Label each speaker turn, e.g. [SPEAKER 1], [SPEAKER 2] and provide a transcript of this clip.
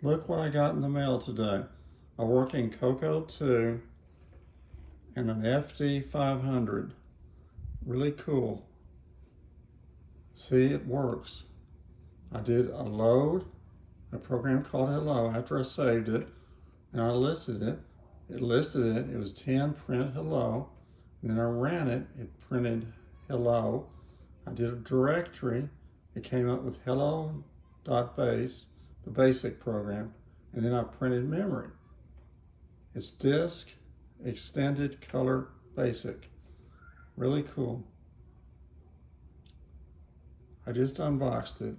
[SPEAKER 1] Look what I got in the mail today. A working Coco 2 and an FD 500. Really cool. See, it works. I did a load, a program called Hello, after I saved it, and I listed it. It listed it, it was 10 print Hello. And then I ran it, it printed Hello. I did a directory, it came up with hello.base, the basic program, and then I printed memory. It's disk, extended color basic. Really cool. I just unboxed it.